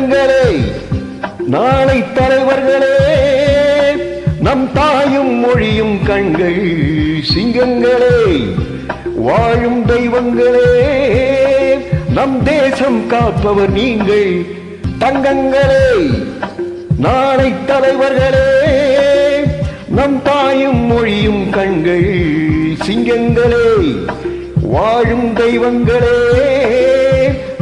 தங்கங்களே, நாளை தலைவர்களே, நம் தாயும் மொழியும் கண்கள் சிங்கங்களே, வாழும் தெய்வங்களே, நம் தேசம் காப்பவர் நீங்கள் தங்கங்களே. நாளை தலைவர்களே, நம் தாயும் மொழியும் கண்கள் சிங்கங்களே, வாழும் தெய்வங்களே,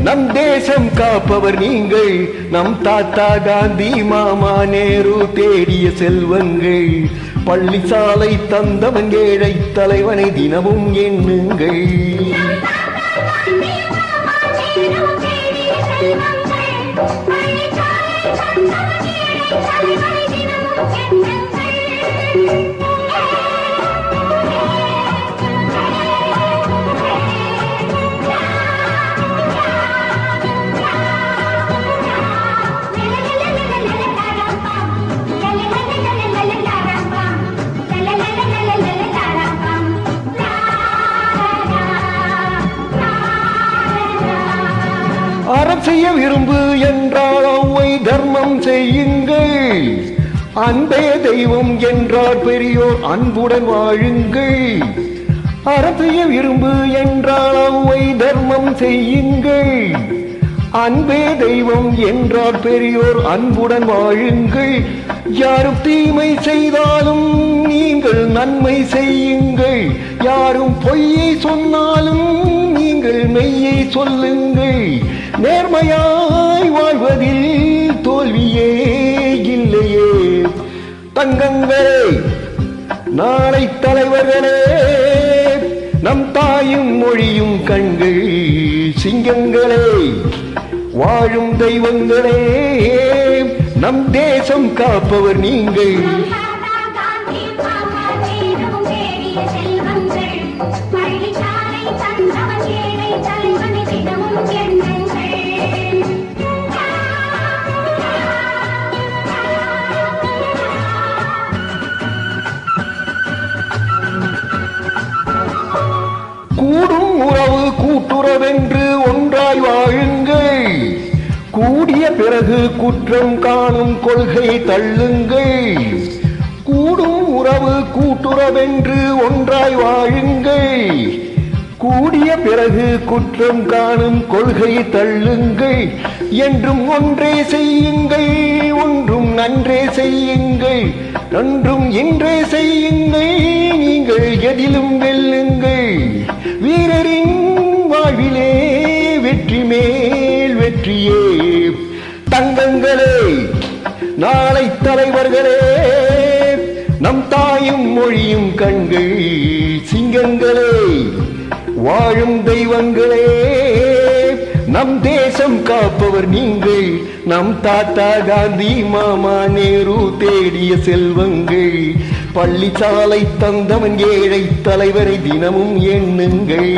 நம் தேசம் காப்பவர் நீங்கள். நம் தாத்தா காந்தி மாமா நேரு தேடிய செல்வங்கள், பள்ளிச்சாலை தந்தவன் ஏழை தலைவனை தினமும் எண்ணுங்கள். அறம் செய்ய விரும்பு என்றால் அவ்வை தர்மம் செய்யுங்கள். அன்பே தெய்வம் என்றார் பெரியோர் அன்புடன் வாழுங்கள். அறம் செய்ய விரும்பு என்றால் அவ்வை தர்மம் செய்யுங்கள். அன்பே தெய்வம் என்றார் பெரியோர் அன்புடன் வாழுங்கள். யாரும் தீமை செய்தாலும் நீங்கள் நன்மை செய்யுங்கள். யாரும் பொய்யை சொன்னாலும் நீங்கள் மெய்யை சொல்லுங்கள். நேர்மையாய் வாழ்வதில் தோல்வியே இல்லையே தங்கங்களே. நாளை தலைவர்களே, நம் தாயும் மொழியும் கண்கள் சிங்கங்களே, வாழும் தெய்வங்களே, நம் தேசம் காப்பவர் நீங்கள். கூடும் உறவு கூட்டுறவென்று ஒன்றாய் வாழுங்கள். கூடிய பிறகு குற்றம் காணும் கொள்கை தள்ளுங்கள். கூடும் உறவு கூட்டுறவென்று ஒன்றாய் வாழுங்கள். கூடிய பிறகு குற்றம் காணும் கொள்கை தள்ளுங்கள். என்றும் ஒன்றே செய்யுங்கள், ஒன்றும் நன்றே செய்யுங்கள். நன்றும் இன்றே செய்யுங்கள், நீங்கள் எதிலும் வெல்லுங்கள். வீரரின் வாழ்விலே வெற்றி மேல் வெற்றியே தங்கங்களே. நாளை தலைவர்களே, நம் தாயும் மொழியும் கண்கள் சிங்கங்களே, வாழும் தெய்வங்களே, நம் தேசம் காப்பவர் நீங்கள். நம் தாத்தா காந்தி மாமா நேரு தேடிய செல்வங்கள், பள்ளிச்சாலை தந்தவன் ஏழை தலைவரை தினமும் எண்ணுங்கள்.